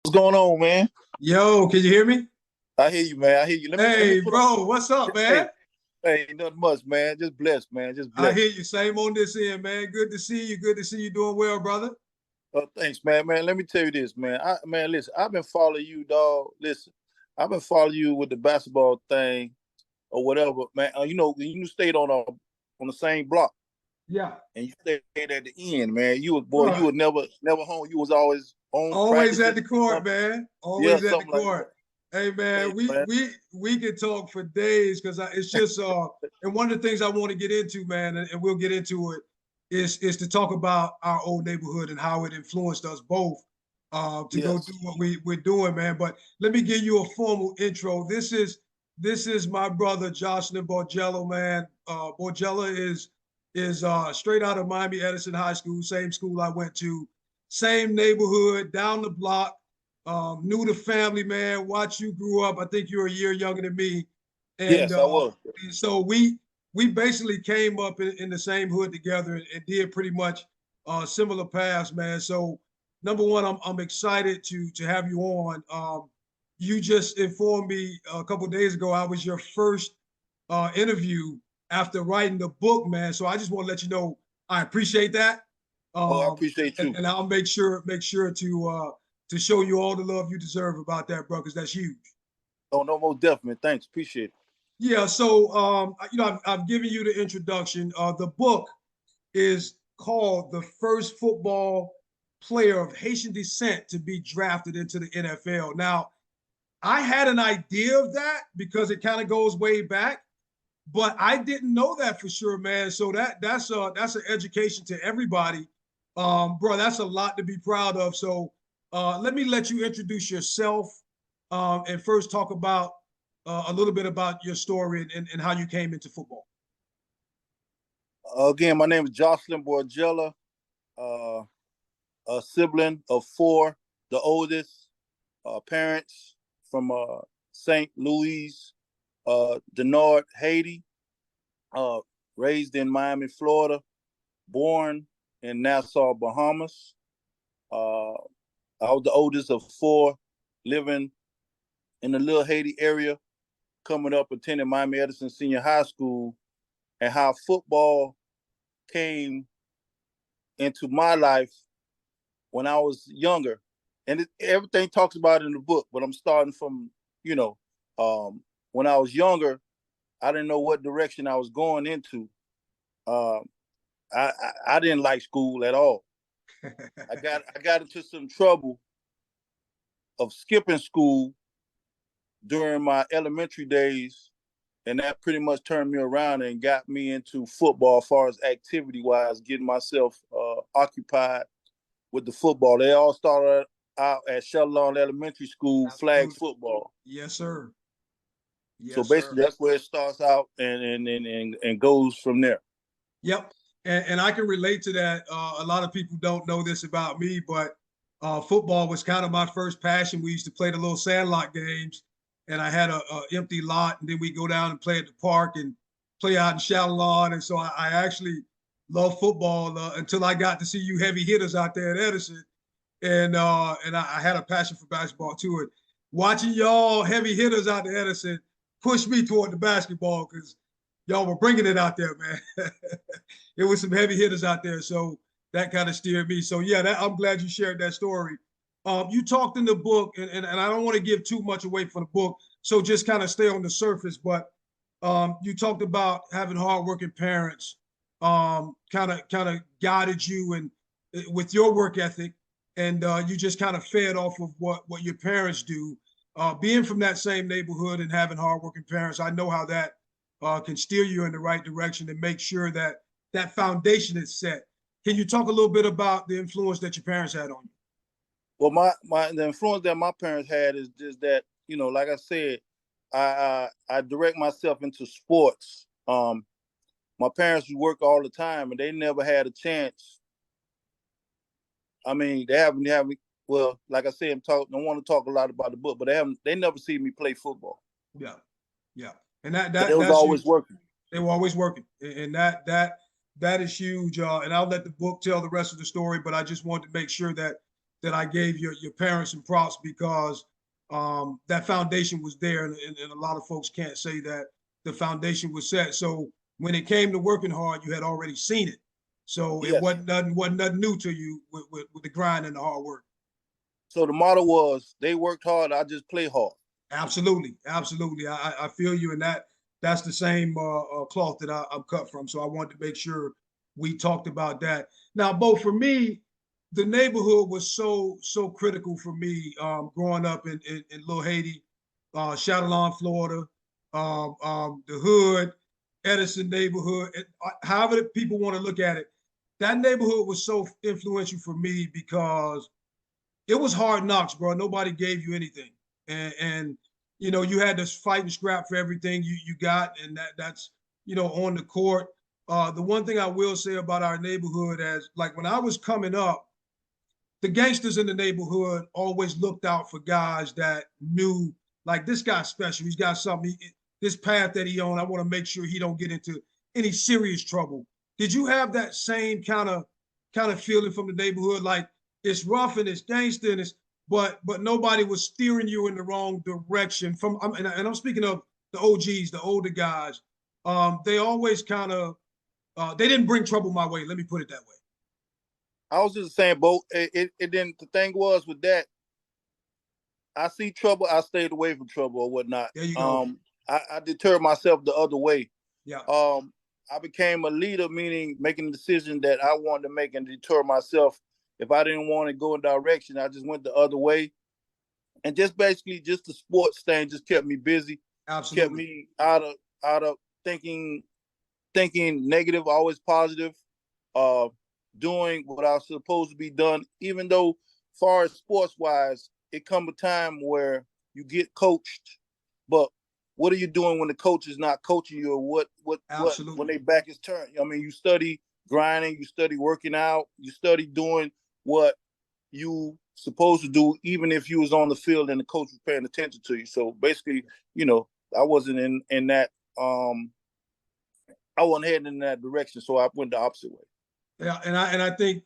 What's going on, man? Yo, can you hear me? I hear you, man. I hear you. Let me Hey, put on. bro, what's up, Hey, man? hey, nothing much, man. Just blessed, man. Just I blessed. hear you. Same on this end, man. Good to see you. Good to see you doing well, brother. Thanks, man. Man, let me tell you this, man. Listen, I've been following you, dog. Listen, I've been following you with the basketball thing or whatever, man. You stayed on the same block Yeah. and you stayed at the end, man. You Right. were never home. You was always on Always at practicing, the court, something. man. Yeah, Always at the something like that. court. Hey, man, Hey, we man. we we can talk for days because it's just and one of the things I want to get into, man, and we'll get into it, is to talk about our old neighborhood and how it influenced us both to go do Yes. what we're doing, man. But let me give you a formal intro. This is my brother Jocelyn Borgella, man. Borgella is straight out of Miami Edison High School, same school I went to, same neighborhood, down the block. Knew the family, man. Watch you grew up. I think you're a year younger than me, and Yes, I was. so we basically came up in the same hood together and did pretty much similar paths, man. So number one, I'm excited to have you on. You just informed me a couple of days ago I was your first interview after writing the book, man. So I just want to let you know I appreciate that, Oh, I um, appreciate you. and I'll make sure to show you all the love you deserve about that, bro, because that's huge. Oh, no, most definitely. Thanks. Appreciate it. Yeah. So I've given you the introduction. The book is called "The First Football Player of Haitian Descent to Be Drafted into the NFL." Now, I had an idea of that because it kind of goes way back, but I didn't know that for sure, man. So that's an education to everybody, bro. That's a lot to be proud of. So let me let you introduce yourself and first talk about a little bit about your story and how you came into football. Again, my name is Jocelyn Borgella, uh, a sibling of four, the oldest, parents from St. Louis, Denard, Haiti, uh, raised in Miami, Florida, born in Nassau, Bahamas. Uh, I was the oldest of four, living in the little Haiti area, coming up, attending Miami Edison Senior High School, and how football came into my life when I was younger. And everything talks about it in the book, but I'm starting from, you know, when I was younger, I didn't know what direction I was going into. Um, I didn't like school at all. I got into some trouble of skipping school during my elementary days, and that pretty much turned me around and got me into football as far as activity wise, getting myself occupied with the football. They all started out at Shelton Elementary School, flag Absolutely. football. Yes, sir. So Yes, sir. basically, that's where it starts out and goes from there. Yep. And I can relate to that. A lot of people don't know this about me, but football was kind of my first passion. We used to play the little sandlot games, and I had a empty lot, and then we go down and play at the park and play out in Shalon. And so I actually love football until I got to see you heavy hitters out there at Edison, and I had a passion for basketball too. And watching y'all heavy hitters out there at Edison pushed me toward the basketball because y'all were bringing it out there, man. It was some heavy hitters out there, so that kind of steered me. So yeah, I'm glad you shared that story. You talked in the book, and I don't want to give too much away from the book, so just kind of stay on the surface. But you talked about having hardworking parents, kind of guided you and with your work ethic, and you just kind of fed off of what your parents do. Being from that same neighborhood and having hardworking parents, I know how that can steer you in the right direction and make sure that that foundation is set. Can you talk a little bit about the influence that your parents had on you? Well, my the influence that my parents had is just that, like I said, I direct myself into sports. My parents work all the time, and they never had a chance. I mean, they haven't. Well, like I said, don't want to talk a lot about the book, but they never see me play football. Yeah, yeah, and that So they that was that's always huge. working. They were always working, and that is huge. And I'll let the book tell the rest of the story, but I just wanted to make sure that that I gave your parents some props because that foundation was there, and a lot of folks can't say that the foundation was set. So when it came to working hard, you had already seen it. So it Yes. wasn't nothing new to you with the grind and the hard work. So the motto was, they worked hard, I just play hard. Absolutely, absolutely. I feel you, and that's the same cloth that I'm cut from. So I wanted to make sure we talked about that. Now, Bo, for me, the neighborhood was so critical for me growing up in Little Haiti, Chatillon, Florida, the hood, Edison neighborhood, however people want to look at it. That neighborhood was so influential for me because it was hard knocks, bro. Nobody gave you anything, and you know you had to fight and scrap for everything you got, and that's on the court. The one thing I will say about our neighborhood, as like when I was coming up, the gangsters in the neighborhood always looked out for guys that knew, like, this guy's special. He's got something. This path that he on, I want to make sure he don't get into any serious trouble. Did you have that same kind of feeling from the neighborhood? Like, it's rough and it's gangster and but nobody was steering you in the wrong direction. And I'm speaking of the OGs, the older guys. They always kind of they didn't bring trouble my way. Let me put it that way. I was just saying, Bo, it didn't. The thing was with that, I see trouble, I stayed away from trouble or whatnot. There you go. I deterred myself the other way. Yeah. I became a leader, meaning making a decision that I wanted to make and deter myself. If I didn't want to go in direction, I just went the other way. And just basically just the sports thing just kept me busy. Absolutely. Kept me out of thinking negative, always positive, doing what I was supposed to be done, even though far as sports wise, it come a time where you get coached, but what are you doing when the coach is not coaching you, or what when they back is turned? I mean, you study grinding, you study working out, you study doing what you supposed to do, even if you was on the field and the coach was paying attention to you. So basically, I wasn't in that I wasn't heading in that direction, so I went the opposite way. Yeah, and I think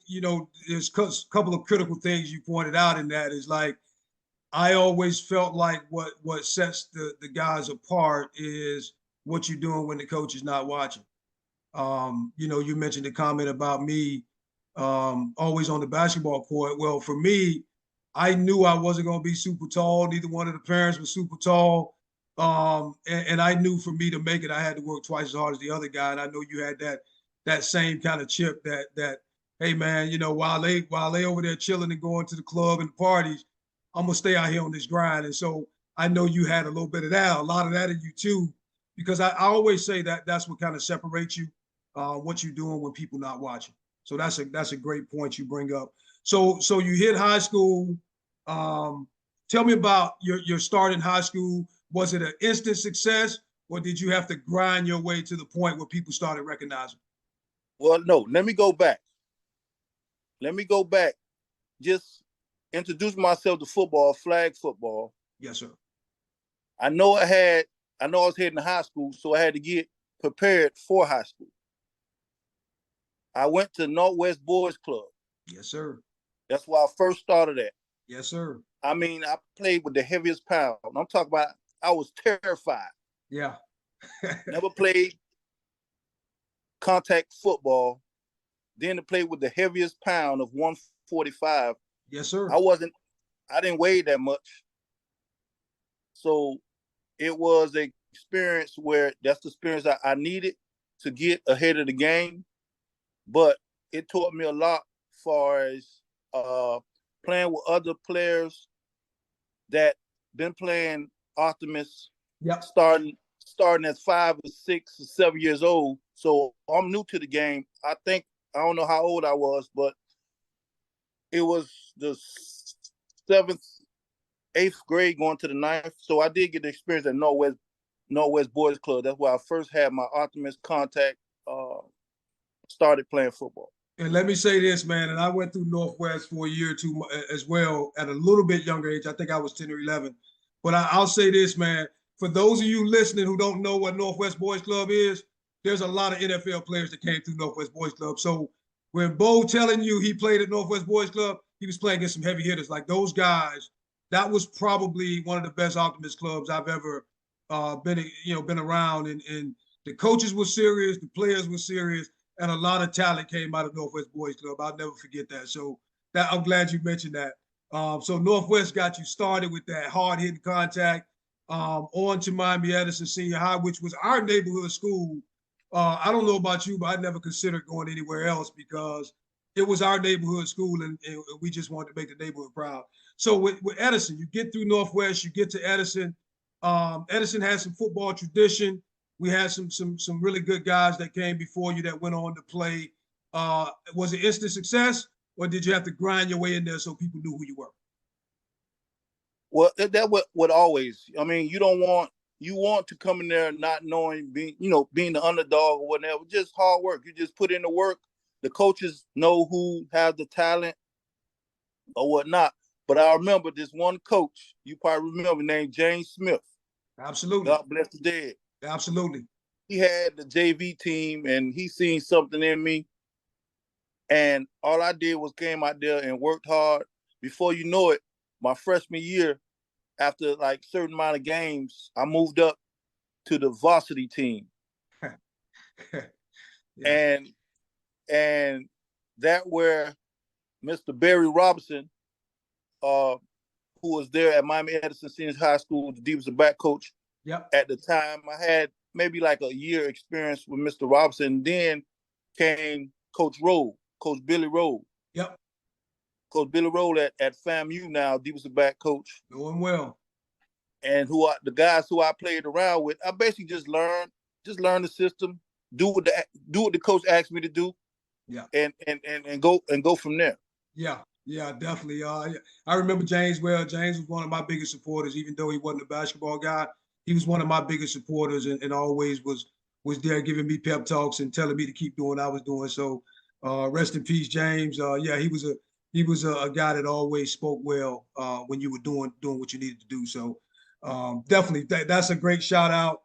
there's a couple of critical things you pointed out in that is like I always felt like what sets the guys apart is what you're doing when the coach is not watching. You mentioned the comment about me always on the basketball court. Well, for me, I knew I wasn't going to be super tall. Neither one of the parents was super tall. And I knew for me to make it, I had to work twice as hard as the other guy. And I know you had that same kind of chip that hey man, while they over there chilling and going to the club and the parties, I'm gonna stay out here on this grind. And so I know you had a little bit of that, a lot of that in you too, because I always say that's what kind of separates you, what you're doing when people not watching. So that's a great point you bring up. So you hit high school. Tell me about your start in high school. Was it an instant success, or did you have to grind your way to the point where people started recognizing? Well, no, let me go back. Just introduce myself to football, flag football. Yes, sir. I know I was heading to high school, so I had to get prepared for high school. I went to Northwest Boys Club. Yes, sir. That's where I first started at. Yes, sir. I mean, I played with the heaviest pound. I'm talking about I was terrified. Yeah. Never played contact football. Then to play with the heaviest pound of 145. Yes, sir. I didn't weigh that much. So it was an experience where that's the experience I needed to get ahead of the game. But it taught me a lot as far as playing with other players that been playing Optimus, yep. starting at 5 or 6 or 7 years old. So I'm new to the game. I don't know how old I was, but it was the 7th, 8th grade going to the 9th. So I did get the experience at Northwest Boys Club. That's where I first had my Optimus contact, started playing football. And let me say this, man, and I went through Northwest for a year or two as well at a little bit younger age. I think I was 10 or 11. But I'll say this, man, for those of you listening who don't know what Northwest Boys Club is, there's a lot of NFL players that came through Northwest Boys Club. So when Bo telling you he played at Northwest Boys Club, he was playing against some heavy hitters. Like those guys, that was probably one of the best optimist clubs I've ever been around. And the coaches were serious, the players were serious, and a lot of talent came out of Northwest Boys Club. I'll never forget that. So that I'm glad you mentioned that. So Northwest got you started with that hard-hitting contact on to Miami Edison Senior High, which was our neighborhood school. I don't know about you, but I never considered going anywhere else because it was our neighborhood school, and we just wanted to make the neighborhood proud. So with Edison, you get through Northwest, you get to Edison. Edison has some football tradition. We had some really good guys that came before you that went on to play. Was it instant success, or did you have to grind your way in there so people knew who you were? Well, that what always. I mean, you want to come in there not knowing, being the underdog or whatever. Just hard work. You just put in the work. The coaches know who has the talent or whatnot. But I remember this one coach, you probably remember, named James Smith. Absolutely. God bless the dead. Absolutely. He had the JV team, and he seen something in me. And all I did was came out there and worked hard. Before you know it, my freshman year, after like certain amount of games, I moved up to the varsity team. Yeah. And that where Mr. Barry Robinson, who was there at Miami Edison Senior High School, the defensive back coach. Yep. At the time, I had maybe like a year experience with Mr. Robinson. Then came Coach Billy Rowe. Yep. Coach Billy Rowe at FAMU now, defensive back coach. Doing well. And the guys who I played around with, I basically just learned the system, do what the coach asked me to do. Yeah. And go from there. Yeah, definitely. I remember James well. James was one of my biggest supporters, even though he wasn't a basketball guy. He was one of my biggest supporters, and always was there giving me pep talks and telling me to keep doing what I was doing. So rest in peace, James. He was a guy that always spoke well when you were doing what you needed to do. So definitely that's a great shout out.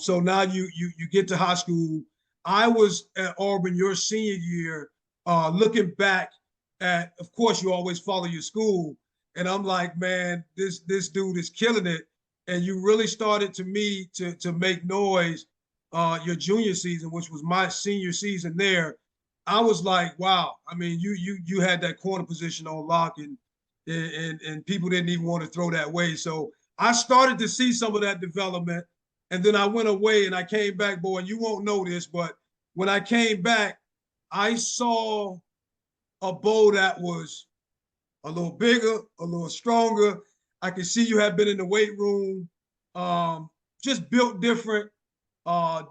So now you get to high school. I was at Auburn your senior year, looking back at, of course, you always follow your school. And I'm like, man, this dude is killing it. And you really started to make noise your junior season, which was my senior season there. I was like, wow. I mean, you had that corner position on lock, and people didn't even want to throw that way. So I started to see some of that development. And then I went away and I came back, boy, and you won't know this, but when I came back, I saw a bow that was a little bigger, a little stronger. I could see you had been in the weight room, just built different,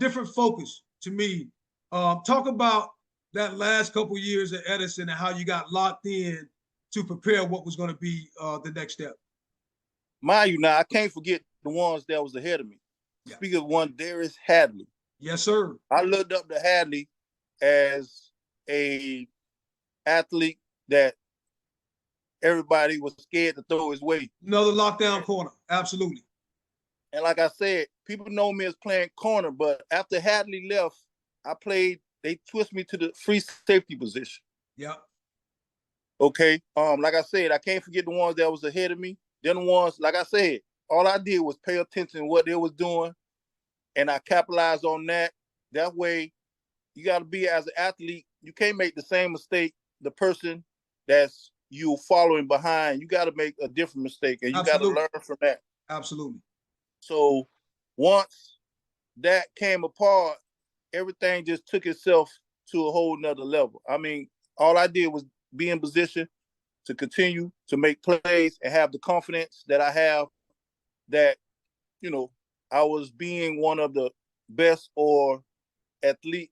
different focus to me. Talk about that last couple of years at Edison and how you got locked in to prepare what was going to be the next step. Mind you, now I can't forget the ones that was ahead of me. Yeah. Speaking of one, Darius Hadley. Yes, sir. I looked up to Hadley as a athlete that everybody was scared to throw his way. Another lockdown corner, absolutely. And like I said, people know me as playing corner, but after Hadley left, they twist me to the free safety position. Yeah. Okay. Like I said, I can't forget the ones that was ahead of me. Then the ones, like I said, all I did was pay attention to what they was doing, and I capitalized on that. That way, you got to be, as an athlete, you can't make the same mistake the person that's you following behind. You got to make a different mistake, and you got to learn from that. Absolutely. So once that came apart, everything just took itself to a whole nother level. I mean, all I did was be in position to continue to make plays and have the confidence that I have that, I was being one of the best or elite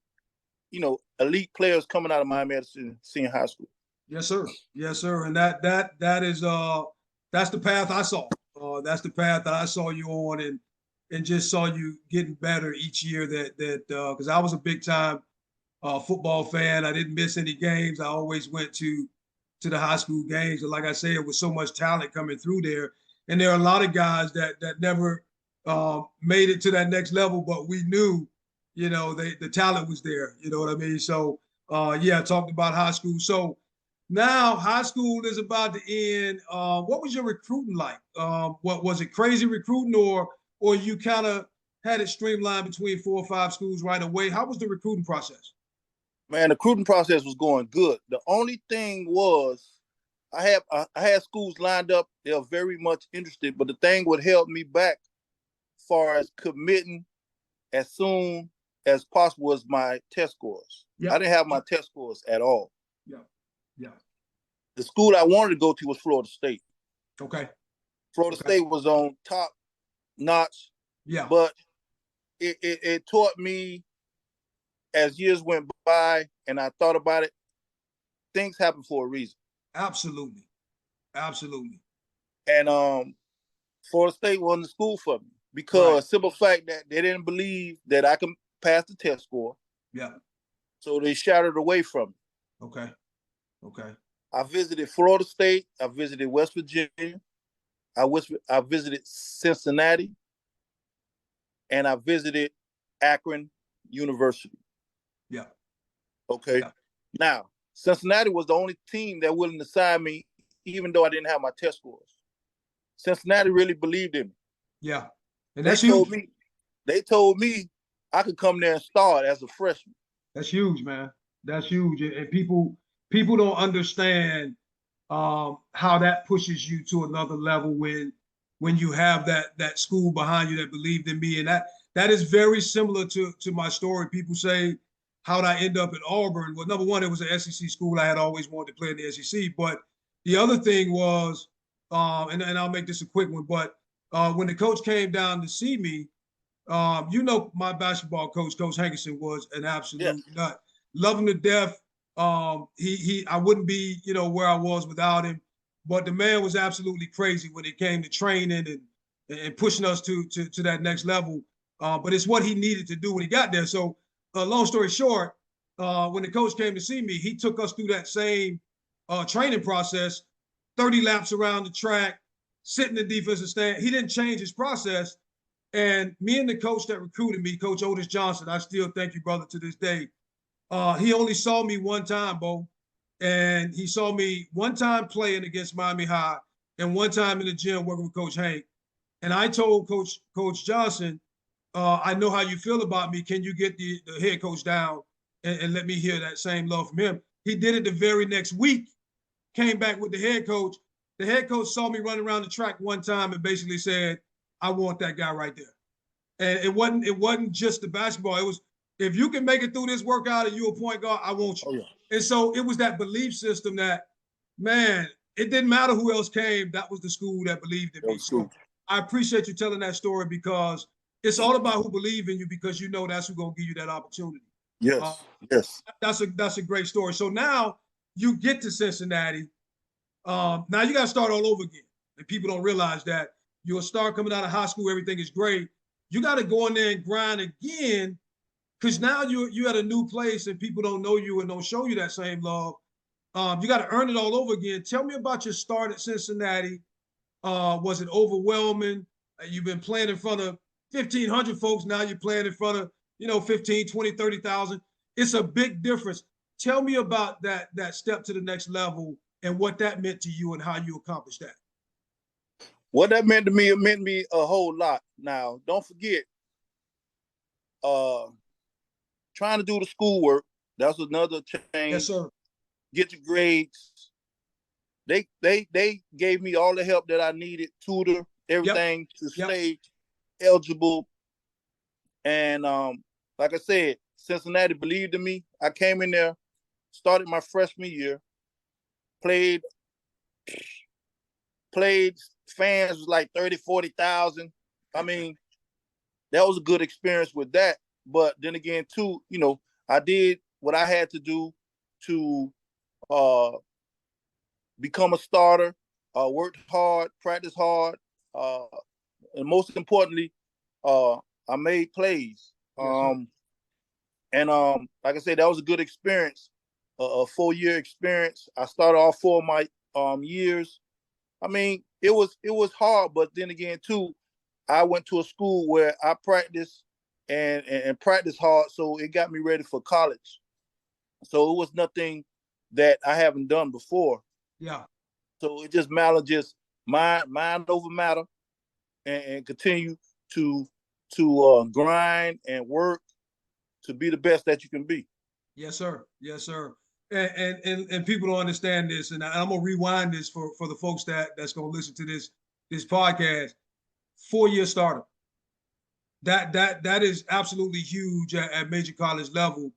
players coming out of Miami Edison Senior High School. Yes, sir. Yes, sir. And that is that's the path I saw. That's the path that I saw you on, and just saw you getting better each year. That because I was a big time football fan. I didn't miss any games. I always went to the high school games. And like I said, with so much talent coming through there, and there are a lot of guys that never made it to that next level, but we knew, the talent was there. You know what I mean? So I talked about high school. So Now high school is about to end. What was your recruiting like? What was it, crazy recruiting, or you kind of had it streamlined between 4 or 5 schools right away? How was the recruiting process? Man, the recruiting process was going good. The only thing was I had schools lined up. They were very much interested, but the thing would held me back as far as committing as soon as possible was my test scores. I Yep. didn't have my test scores at all. Yeah. Yeah. The school I wanted to go to was Florida State. Okay. Florida Okay. State was on top notch, Yeah. but it taught me as years went by and I thought about it, things happen for a reason. Absolutely. Absolutely. And Florida State wasn't the school for me Right. because simple fact that they didn't believe that I can pass the test score. Yeah. So they shattered away from me. Okay. Okay. I visited Florida State. I visited West Virginia. I visited Cincinnati. And I visited Akron University. Yeah. Okay. Yeah. Now, Cincinnati was the only team that willing to sign me, even though I didn't have my test scores. Cincinnati really believed in me. Yeah. And They that's huge. they told me I could come there and start as a freshman. That's huge, man. That's huge. And people don't understand how that pushes you to another level when you have that school behind you that believed in me. And that is very similar to my story. People say, how'd I end up at Auburn? Well, number one, it was an SEC school. I had always wanted to play in the SEC. But the other thing was, and I'll make this a quick one, but when the coach came down to see me, my basketball coach, Coach Hankerson, was an Yes. absolute nut. Love him to death. I wouldn't be, where I was without him. But the man was absolutely crazy when it came to training and pushing us to that next level. But it's what he needed to do when he got there. So, long story short, when the coach came to see me, he took us through that same training process, 30 laps around the track, sitting in the defensive stand. He didn't change his process. And me and the coach that recruited me, Coach Otis Johnson, I still thank you, brother, to this day. He only saw me one time, Bo. And he saw me one time playing against Miami High and one time in the gym working with Coach Hank. And I told Coach Johnson, I know how you feel about me. Can you get the head coach down and let me hear that same love from him? He did it the very next week, came back with the head coach. The head coach saw me running around the track one time and basically said, I want that guy right there. And it wasn't just the basketball. It was, if you can make it through this workout and you're a point guard, I want you. Oh, yeah. And so it was that belief system that, man, it didn't matter who else came. That was the school that believed in me. So I appreciate you telling that story because it's all about who believe in you because you know that's who's going to give you that opportunity. Yes. Yes. That's a great story. So now you get to Cincinnati. Now you got to start all over again. And people don't realize that you'll start coming out of high school, everything is great. You got to go in there and grind again because now you at a new place and people don't know you and don't show you that same love. You got to earn it all over again. Tell me about your start at Cincinnati. Was it overwhelming? You've been playing in front of 1,500 folks. Now you're playing in front of, 15, 20, 30,000. It's a big difference. Tell me about that step to the next level and what that meant to you and how you accomplished that. What that meant to me, it meant to me a whole lot. Now, don't forget, trying to do the schoolwork, that's another change. Yes, sir. Get your grades. They gave me all the help that I needed, tutor, everything to stay eligible. And like I said, Cincinnati believed in me. I came in there, started my freshman year, played fans was like 30, 40,000. I mean, that was a good experience with that. But then again, too, I did what I had to do to become a starter, worked hard, practiced hard, and most importantly, I made plays. Yes, and like I said, that was a good experience, a 4-year experience. I started all 4 of my years. I mean, it was hard, but then again, too, I went to a school where I practiced and practiced hard, so it got me ready for college. So it was nothing that I haven't done before. Yeah. So it just matter just mind over matter, and continue to grind and work to be the best that you can be. Yes, sir. Yes, sir. And people don't understand this, and I'm gonna rewind this for the folks that's gonna listen to this podcast. 4-year starter. That is absolutely huge at major college level.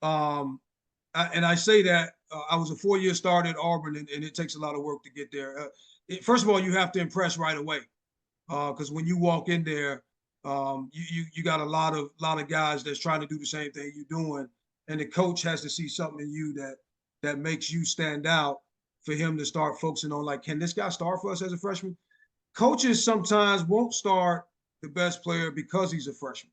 And I say that I was a 4-year starter at Auburn, and it takes a lot of work to get there. First of all, you have to impress right away, because when you walk in there, you got a lot of guys that's trying to do the same thing you're doing, and the coach has to see something in you that makes you stand out for him to start focusing on, like, can this guy start for us as a freshman? Coaches sometimes won't start the best player because he's a freshman.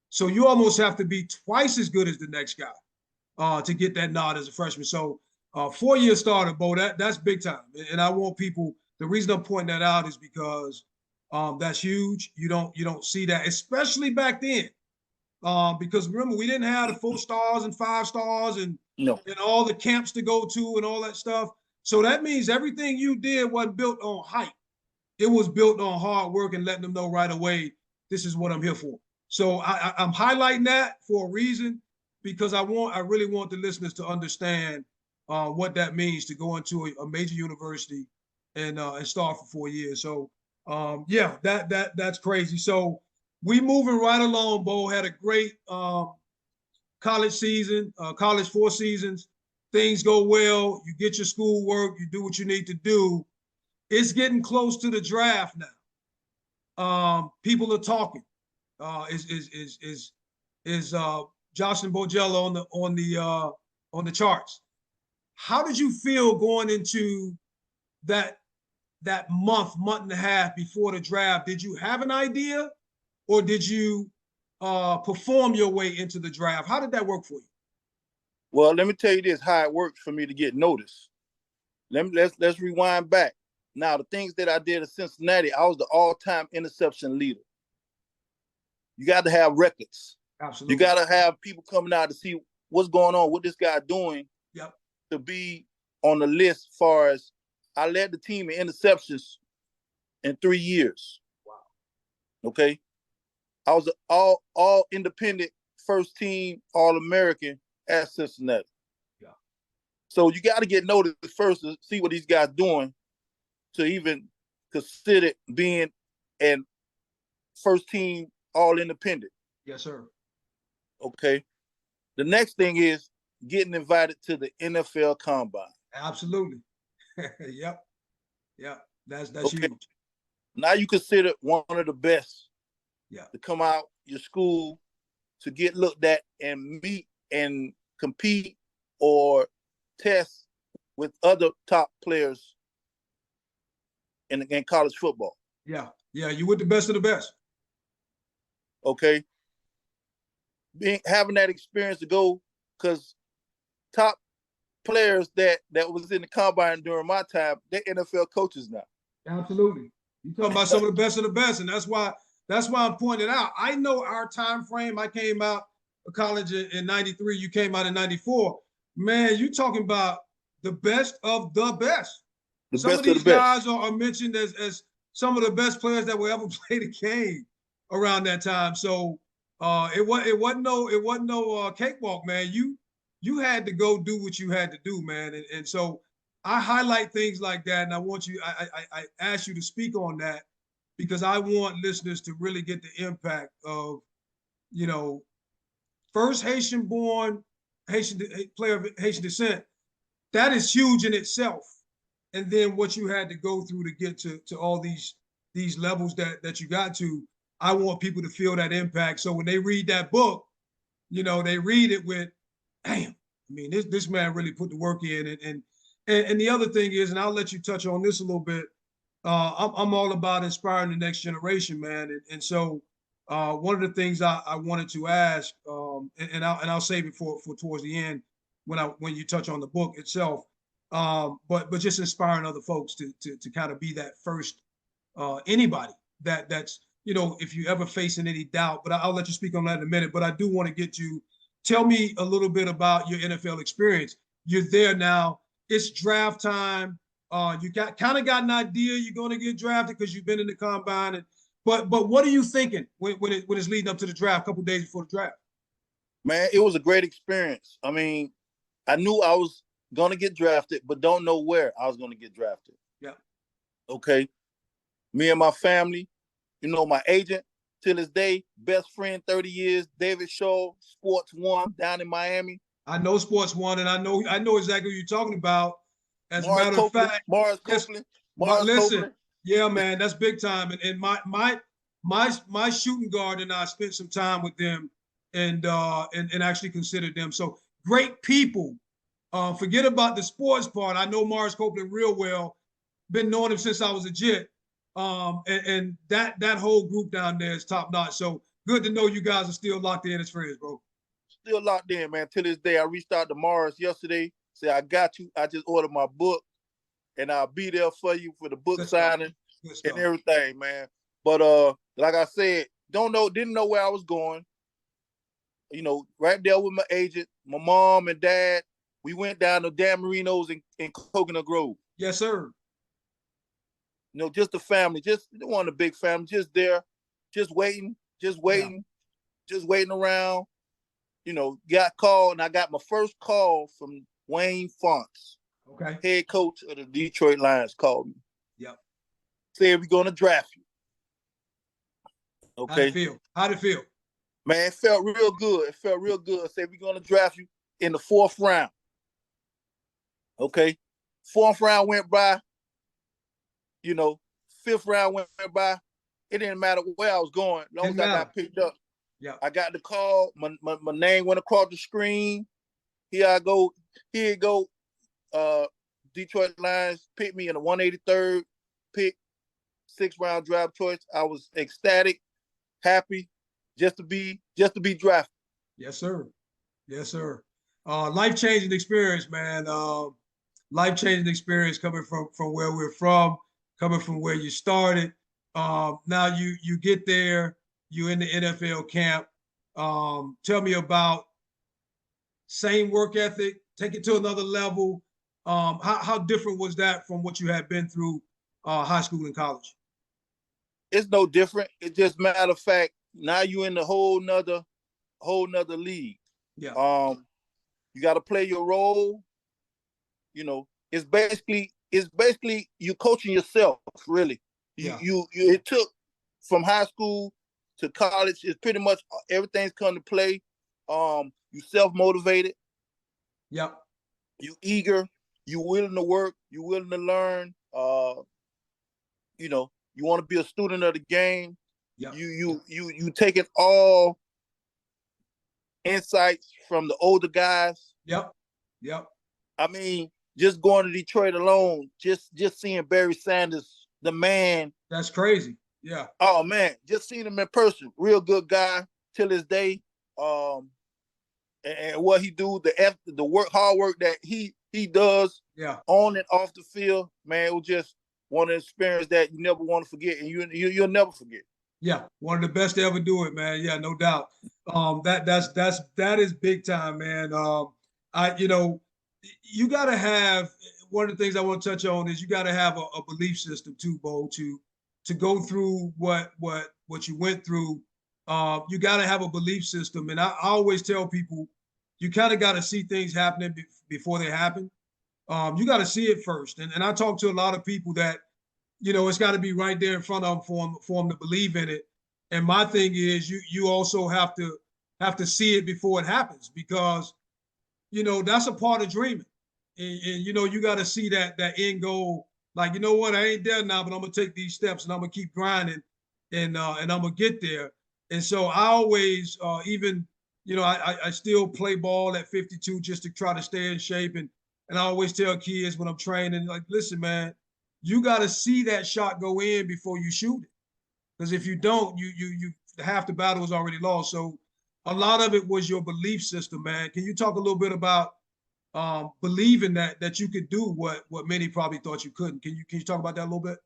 So you almost have to be twice as good as the next guy to get that nod as a freshman. So 4-year starter, Bo, that's big time. And I want people, the reason I'm pointing that out is because that's huge. You don't see that, especially back then. Because remember, we didn't have the 4 stars and 5 stars and all the camps to go to and all that stuff. So that means everything you did wasn't built on hype. It was built on hard work and letting them know right away, this is what I'm here for. So I'm highlighting that for a reason, because I really want the listeners to understand what that means to go into a major university and start for 4 years. So yeah, that's crazy. So we moving right along, Bo. Had a great college season, college 4 seasons. Things go well. You get your schoolwork. You do what you need to do. It's getting close to the draft now. People are talking. Is Jocelyn Borgella on the charts? How did you feel going into that month and a half before the draft? Did you have an idea, or did you perform your way into the draft? How did that work for you? Well, let me tell you this: how it worked for me to get noticed. Let's rewind back. Now, the things that I did at Cincinnati, I was the all-time interception leader. You got to have records. Absolutely. You got to have people coming out to see what's going on, what this guy doing. Yep. To be on the list. As far as I led the team in interceptions in 3 years. Wow. Okay. I was an all independent first team All-American at Cincinnati. Yeah. So you got to get noticed first to see what these guys doing, to even consider being an first team all-independent. Yes, sir. Okay. The next thing is getting invited to the NFL Combine. Absolutely. Yep. That's okay. Huge. Now you consider one of the best. Yeah. To come out your school to get looked at and meet and compete or test with other top players in college football. Yeah. You with the best of the best. Okay. Having that experience to go, because top players that was in the combine during my time, they're NFL coaches now. Absolutely. You're talking about some of the best, and that's why I'm pointing it out. I know our time frame. I came out of college in 93. You came out in 94. Man, you talking about the best of the best. Some of these guys are mentioned as some of the best players that will ever play the game around that time. So it wasn't no cakewalk, man. You had to go do what you had to do, man. And so I highlight things like that, and I want you. I ask you to speak on that, because I want listeners to really get the impact of, first Haitian-born player of Haitian descent. That is huge in itself. And then what you had to go through to get to all these levels that you got to. I want people to feel that impact. So when they read that book, they read it with, damn, I mean, this man really put the work in. And the other thing is, and I'll let you touch on this a little bit, I'm all about inspiring the next generation, man. And so one of the things I wanted to ask, and I'll save it for towards the end when you touch on the book itself, but just inspiring other folks to kind of be that first anybody that's, if you ever facing any doubt. But I'll let you speak on that in a minute. But I do want to get you, tell me a little bit about your NFL experience. you're there now. It's draft time. You got an idea you're going to get drafted because you've been in the combine. But what are you thinking when it's leading up to the draft, a couple days before the draft? Man, it was a great experience. I mean, I knew I was going to get drafted, but don't know where I was going to get drafted. Yeah. Okay. Me and my family, my agent till this day, best friend 30 years, David Shaw, Sports One down in Miami. I know Sports One, and I know exactly what you're talking about. As a Morris matter of Copeland, fact, Morris yes, Copeland, Morris listen, Copeland. yeah, man, that's big time. And my shooting guard and I spent some time with them and actually considered them. So great people. Forget about the sports part. I know Morris Copeland real well. Been knowing him since I was a Jet. And that whole group down there is top notch. So good to know you guys are still locked in as friends, bro. Still locked in, man. Till this day, I reached out to Morris yesterday. Said, I got you. I just ordered my book, and I'll be there for you for the book signing and everything, man. But like I said, didn't know where I was going. Right there with my agent, my mom and dad. We went down to Dan Marino's in Coconut Grove. Yes, sir. Just the family, just one of the big family, just there, just waiting around. Got called, and I got my first call from Wayne Fonts, okay, head coach of the Detroit Lions, called me. Yep. Said we're gonna draft you. Okay. How'd it feel? Man, it felt real good. Said we're gonna draft you in the 4th round. Okay. 4th round went by. 5th round went by. It didn't matter where I was going, as long as I got picked up. Yeah. I got the call. My name went across the screen. Here you go. Detroit Lions picked me in the 183rd pick, 6th round draft choice. I was ecstatic, happy, just to be drafted. Yes, sir. Yes, sir. Life-changing experience, man. Life-changing experience coming from where we're from, coming from where you started. Now you get there. You're in the NFL camp. Tell me about same work ethic, take it to another level. How different was that from what you had been through high school and college? It's no different. It's just matter of fact, now you're in a whole nother league. Yeah. You got to play your role. It's basically you coaching yourself, really. Yeah. It took from high school to college, it's pretty much everything's come to play. You self-motivated. Yep. You eager. You willing to work. You willing to learn. You want to be a student of the game. Yep. You taking all insights from the older guys. Yep. I mean, just going to Detroit alone, just seeing Barry Sanders, the man. That's crazy. Yeah. Oh man, just seeing him in person, real good guy till this day. And what he do, the hard work that he does, yeah, on and off the field, man, it was just one experience that you never want to forget, and you'll never forget. Yeah, one of the best to ever do it, man. Yeah, no doubt. That is big time, man. You got to have, one of the things I want to touch on is you got to have a belief system too, Bo, to go through what you went through. You got to have a belief system, and I always tell people, you kind of got to see things happening before they happen. You got to see it first, and I talk to a lot of people that, it's got to be right there in front of them for them to believe in it. And my thing is, you also have to see it before it happens, because that's a part of dreaming, and you got to see that end goal. Like, you know what, I ain't there now, but I'm gonna take these steps and I'm gonna keep grinding, and I'm gonna get there. And so I always, even I still play ball at 52 just to try to stay in shape, and I always tell kids when I'm training, like, listen, man, you got to see that shot go in before you shoot it, because if you don't, you half the battle is already lost. So a lot of it was your belief system, man. Can you talk a little bit about believing that you could do what many probably thought you couldn't? Can you talk about that a little bit?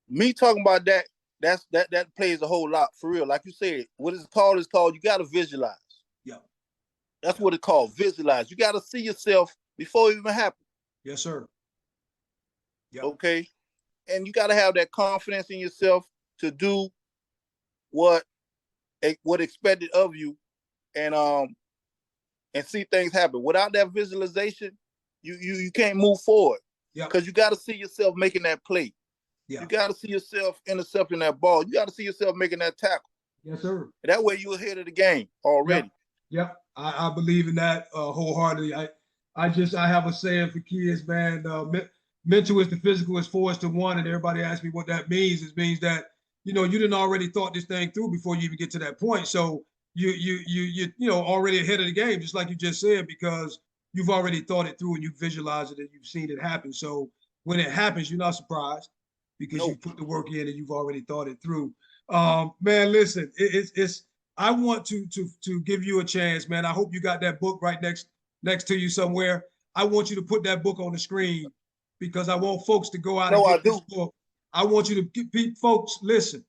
Me talking about that, that plays a whole lot, for real. Like you said, what it's called you got to visualize. Yeah. That's what it's called, visualize. You got to see yourself before it even happens. Yes, sir. Yep. Okay? And you got to have that confidence in yourself to do what expected of you, and see things happen. Without that visualization, you can't move forward. Yep. Because you got to see yourself making that play. Yeah. You got to see yourself intercepting that ball. You got to see yourself making that tackle. Yes, sir. And that way you're ahead of the game already. Yep. I believe in that wholeheartedly. I have a saying for kids, man. Mental is the physical is 4 to 1, and everybody asks me what that means. It means that you didn't already thought this thing through before you even get to that point. So you already ahead of the game, just like you just said, because you've already thought it through and you visualized it and you've seen it happen. So when it happens, you're not surprised because you put the work in and you've already thought it through. Man, listen, it's I want to give you a chance, man. I hope you got that book right next to you somewhere. I want you to put that book on the screen because I want folks to go out and get this book. I want you to get folks, listen.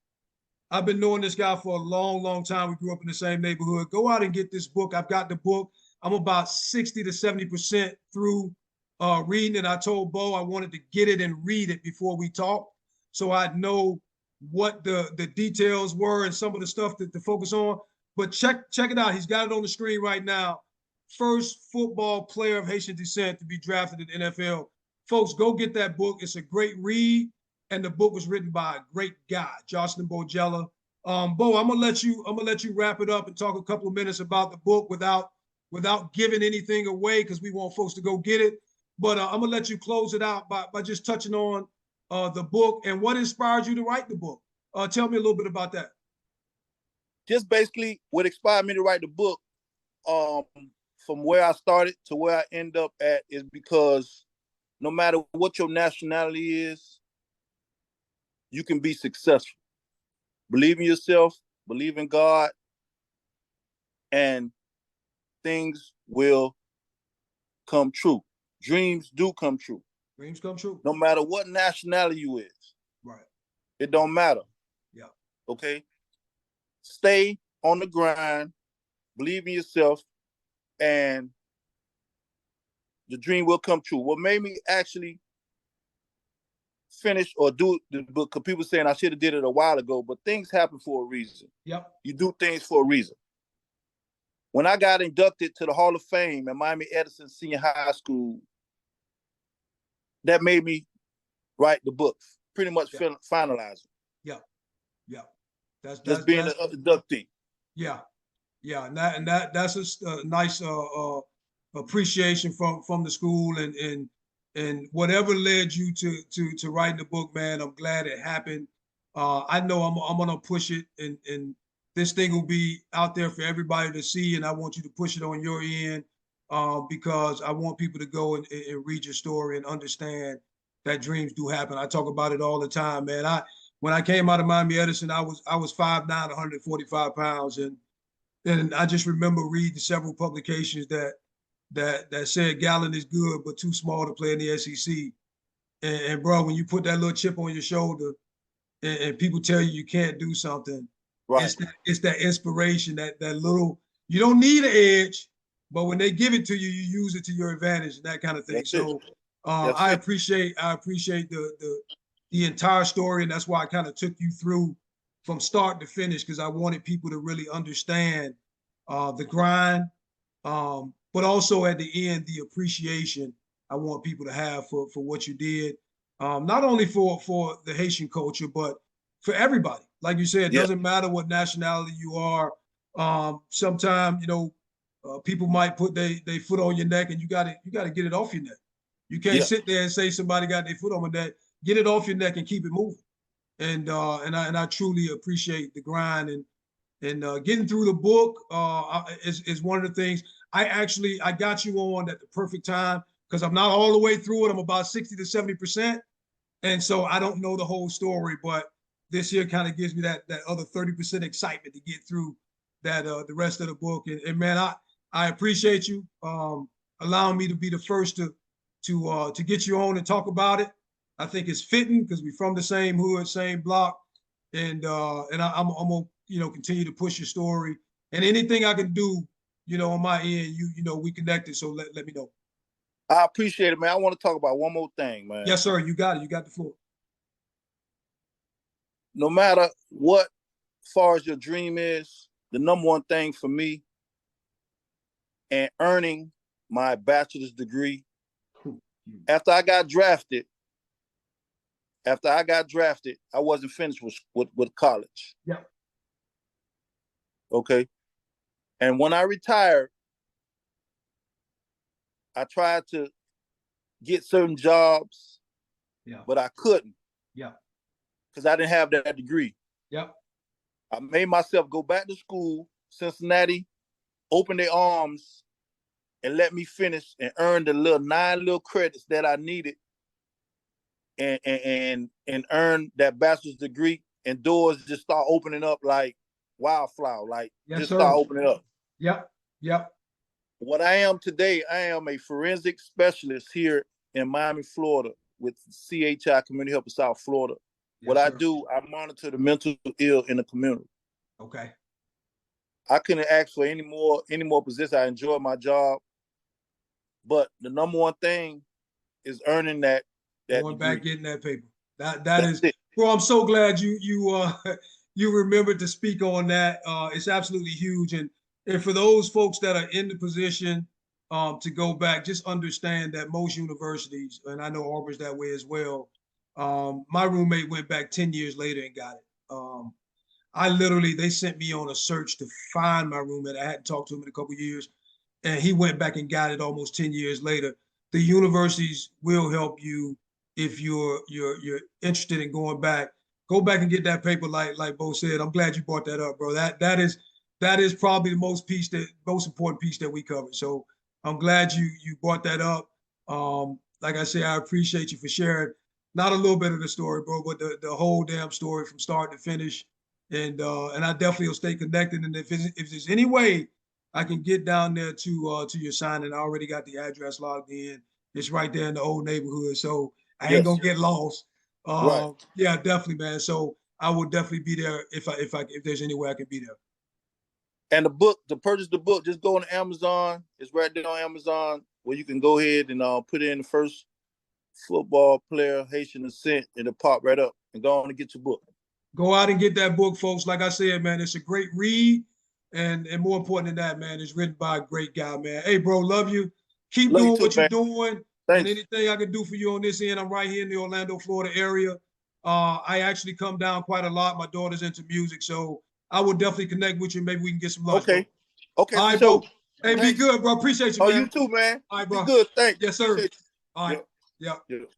I've been knowing this guy for a long, long time. We grew up in the same neighborhood. Go out and get this book. I've got the book. I'm about 60 to 70% through reading it. I told Bo I wanted to get it and read it before we talk, so I'd know what the details were and some of the stuff to focus on. But check it out. He's got it on the screen right now. First football player of Haitian descent to be drafted in the NFL. Folks, go get that book. It's a great read, and the book was written by a great guy, Jocelyn Borgella. Bo, I'm gonna let you wrap it up and talk a couple of minutes about the book without giving anything away because we want folks to go get it. But I'm gonna let you close it out by just touching on the book and what inspired you to write the book. Tell me a little bit about that. Just basically what inspired me to write the book, from where I started to where I end up at, is because no matter what your nationality is, you can be successful. Believe in yourself, believe in God, and things will come true. Dreams do come true. Dreams come true. No matter what nationality you is. Right. It don't matter. Yeah. Okay? Stay on the grind, believe in yourself, and the dream will come true. What made me actually finish or do the book, because people saying I should have did it a while ago, but things happen for a reason. Yep. You do things for a reason. When I got inducted to the Hall of Fame at Miami Edison Senior High School, that made me write the book, pretty much finalize it. Yeah. Yeah. That's being an inductee. Yeah. Yeah. And that's a nice appreciation from the school and whatever led you to writing the book, man. I'm glad it happened. I know I'm gonna push it, and this thing will be out there for everybody to see. And I want you to push it on your end because I want people to go and read your story and understand that dreams do happen. I talk about it all the time, man. When I came out of Miami Edison, I was 5'9", 145 pounds, and I just remember reading several publications that said Gallon is good but too small to play in the SEC. And bro, when you put that little chip on your shoulder and people tell you can't do something, right? It's that inspiration, that little. You don't need an edge, but when they give it to you, you use it to your advantage and that kind of thing. That's so it. I appreciate the entire story, and that's why I kind of took you through from start to finish because I wanted people to really understand the grind. But also at the end, the appreciation I want people to have for what you did, not only for the Haitian culture, but for everybody. Like you said, it doesn't matter what nationality you are. Sometimes, people might put their foot on your neck, and you gotta get it off your neck. You can't sit there and say somebody got their foot on my neck. Get it off your neck and keep it moving. And I truly appreciate the grind and getting through the book is one of the things. I got you on at the perfect time because I'm not all the way through it. I'm about 60 to 70%. And so I don't know the whole story, but this year kind of gives me that other 30% excitement to get through that the rest of the book. And man, I appreciate you allowing me to be the first to get you on and talk about it. I think it's fitting because we're from the same hood, same block, and I'm gonna continue to push your story and anything I can do on my end, we connected. So let me know. I appreciate it, man. I want to talk about one more thing, man. Yes, sir. You got it. You got the floor. No matter what, far as your dream is, the number one thing for me and earning my bachelor's degree after I got drafted, I wasn't finished with college. Yeah. Okay. And when I retired, I tried to get certain jobs, but I couldn't. Yeah. Because I didn't have that degree. Yep. I made myself go back to school. Cincinnati opened their arms and let me finish and earn the 9 little credits that I needed and earn that bachelor's degree, and doors just start opening up like wildflower, like start opening up. Yep. Yep. What I am today, I am a forensic specialist here in Miami, Florida, with CHI, Community Help of South Florida. Yes, what sir. I do, I monitor the mental ill in the community. Okay. I couldn't ask for any more positions. I enjoy my job, but the number one thing is earning that Going degree. back, getting that paper. That is it. Bro, I'm so glad you remembered to speak on that. It's absolutely huge. And for those folks that are in the position to go back, just understand that most universities, and I know Auburn's that way as well. My roommate went back 10 years later and got it. They sent me on a search to find my roommate. I hadn't talked to him in a couple of years, and he went back and got it almost 10 years later. The universities will help you if you're interested in going back. Go back and get that paper, like Bo said. I'm glad you brought that up, bro. That is probably the most important piece that we covered. So I'm glad you brought that up. Like I say, I appreciate you for sharing not a little bit of the story, bro, but the whole damn story from start to finish. And I definitely will stay connected. And if there's any way I can get down there to your signing, I already got the address logged in. It's right there in the old neighborhood, so I ain't gonna get lost. Right. Yeah, definitely, man. So I will definitely be there if there's any way I can be there. And the book, to purchase the book, just go on Amazon. It's right there on Amazon where you can go ahead and put in the first football player, Haitian descent, and it'll pop right up, and go on and get your book. Go out and get that book, folks. Like I said, man, it's a great read. And more important than that, man, it's written by a great guy, man. Hey, bro, love you. Keep doing what you're doing. Thanks. And anything I can do for you on this end, I'm right here in the Orlando, Florida area. I actually come down quite a lot. My daughter's into music, so I will definitely connect with you. Maybe we can get some lunch. Okay. Bro. Okay. All right, bro. Hey, Thanks. be good, bro. Appreciate you, man. Oh, you too, man. All right, bro. Be good. Thanks. Yes, sir. All right. Yeah. Yep.